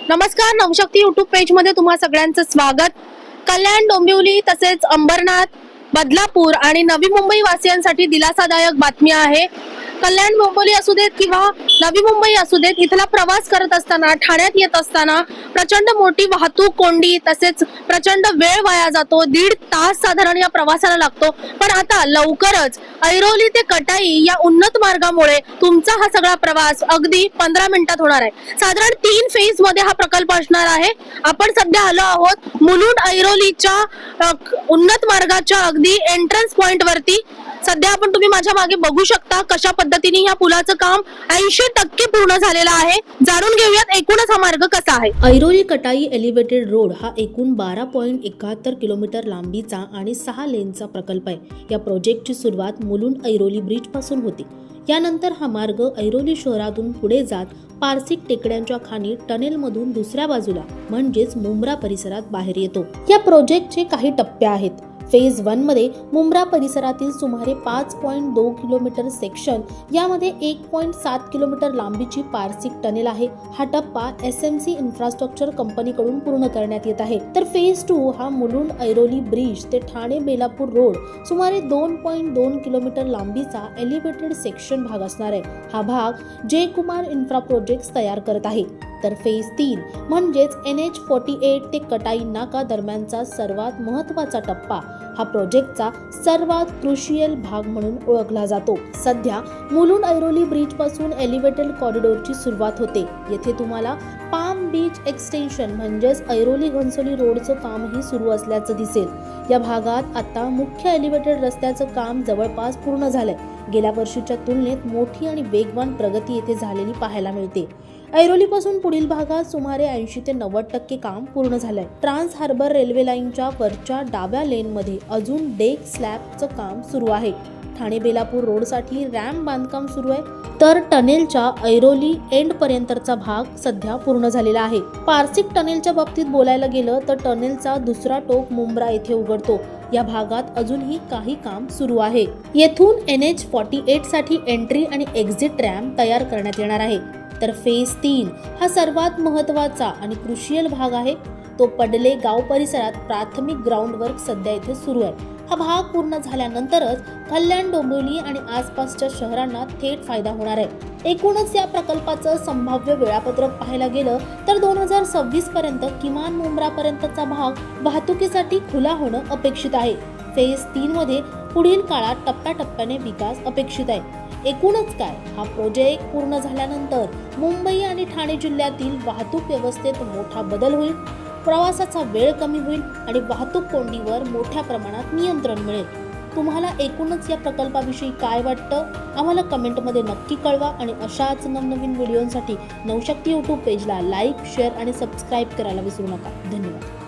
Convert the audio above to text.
नमस्कार, Navshakti YouTube page मध्ये तुम्हा सगळ्यांचं स्वागत। कल्याण, डोंबिवली तसेच अंबरनाथ, बदलापूर आणि नवी मुंबई वासियांसाठी दिलासादायक बातमी आहे। कल्याण डोंबिवली असू देत किंवा नवी मुंबई असू देत, इथला प्रवास करत असताना ठाण्यात येत असताना प्रचंड मोठी वाहतूक कोंडी तसेच प्रचंड वेळ वाया जातो। 1.5 तास साधारण या प्रवासाला लागतो। पण आता लवकरच ऐरोली ते कटाई या उन्नत मार्गामुळे तुमचा हा सगळा प्रवास अगदी 15 मिनिटात होणार आहे। साधारण 3 फेज मध्ये हा प्रकल्प असणार आहे। आपण सध्या आलो आहोत मुलुंड ऐरोलीच्या उन्नत मार्गाच्या अगदी एंट्रन्स पॉइंट वरती। सध्या आपण तुम्ही माझ्या मागे बघू शकता कशा पद्धतीने या पुलाचं काम 80% पूर्ण झालेलं आहे। जाणून घेऊयात एकूणच हा मार्ग कसा आहे। ऐरोली कटाई एलिव्हेटेड रोड हा एकूण 12.71 किलोमीटर लांबीचा आणि 6 लेनचा प्रकल्प आहे। या प्रोजेक्टची सुरुवात मुलुंड ऐरोली ब्रिज पासून होती। यानंतर हा मार्ग ऐरोली शहरातून पुढे जात पारसिक टेकड्यांच्या खाणी टनेल मधून दुसऱ्या बाजूला म्हणजेच मुंब्रा परिसरात बाहेर येतो। या प्रोजेक्टचे काही टप्पे आहेत। फेज 1 मध्ये मुंब्रा परिसरातील सुमारे 5.2 किलोमीटर सेक्शन, यामध्ये 1.7 किलोमीटर लांबीची पारसिक टनेल आहे। हा टप्पा SMC इन्फ्रास्ट्रक्चर कंपनीकडून पूर्ण करण्यात येत आहे। तर फेज 2 हा मुलुंड ऐरोली ब्रिज ते ठाणे बेलापूर रोड सुमारे 2.2 किलोमीटर लांबीचा एलिव्हेटेड सेक्शन भाग असणार आहे। हा भाग जय कुमार इन्फ्रा प्रोजेक्ट्स तयार करत आहे। तर फेज 3 म्हणजेच NH48 ते कटाई नाका दरम्यानचा सर्वात महत्त्वाचा टप्पा हा प्रोजेक्टचा सर्वात क्रुशियल भाग म्हणून ओळखला जातो। सध्या मुलुंड ऐरोली ब्रिज पासून एलिव्हेटेड कॉरिडॉरची सुरुवात होते। येथे तुम्हाला पाम बीच एक्सटेन्शन म्हणजेच ऐरोली घनसोली रोडचं कामही सुरू असल्याचं दिसेल। या भागात आता मुख्य एलिव्हेटेड रस्त्याचं काम जवळपास पूर्ण झालंय। गेल्या वर्षीच्या तुलनेत मोठी आणि वेगवान प्रगती येथे झालेली पाहायला मिळते। ऐरोली पासून पुढील भागात सुमारे 80 ते 90% काम पूर्ण झालंय। ट्रान्स हार्बर रेल्वे लाईनच्या वरच्या डाव्या लेन मध्ये अजून डेक स्लॅबचं काम सुरू आहे। ठाणे बेलापूर रोड साठी रॅम्प बांधकाम सुरू आहे। तर टनेलच्या ऐरोली एंड पर्यंतचा भाग सध्या पूर्ण झालेला आहे। पारसिक टनेलच्या बाबतीत बोलायला गेलं तर टनेलचा दुसरा टोक मुंब्रा येथे उघडतो। या भागात अजूनही काही काम सुरू आहे। येथून NH48 साठी एंट्री आणि एक्झिट रॅम्प तयार करण्यात येणार आहे। तर फेज 3 हा सर्वात महत्त्वाचा आणि क्रुशियल भाग आहे। तो पडले गाव परिसरात प्राथमिक ग्राउंड वर्क सध्या इथे सुरू आहे। हा भाग पूर्ण झाल्यानंतरच कल्याण, डोंबिवली आणि आसपासच्या शहरांना थेट फायदा होणार आहे। एकूणच या प्रकल्पाचं संभाव्य वेळापत्रक पाहायला गेलं तर 2026 पर्यंत किमान मुंब्रा पर्यंतचा भाग वाहतुकीसाठी खुला होणं अपेक्षित आहे। फेज 3 मध्ये पुढील काळात टप्प्याटप्प्याने विकास अपेक्षित आहे। एकूणच काय, हा प्रोजेक्ट पूर्ण झाल्यानंतर मुंबई आणि ठाणे जिल्ह्यातील वाहतूक व्यवस्थेत मोठा बदल होईल। प्रवासाचा वेळ कमी होईल आणि वाहतूक कोंडीवर मोठ्या प्रमाणात नियंत्रण मिळेल। तुम्हाला एकूणच या प्रकल्पाविषयी काय वाटतं आम्हाला कमेंटमध्ये नक्की कळवा आणि अशाच नवनवीन व्हिडिओंसाठी नवशक्ती यूट्यूब पेजला लाईक, शेअर आणि सबस्क्राईब करायला विसरू नका। धन्यवाद।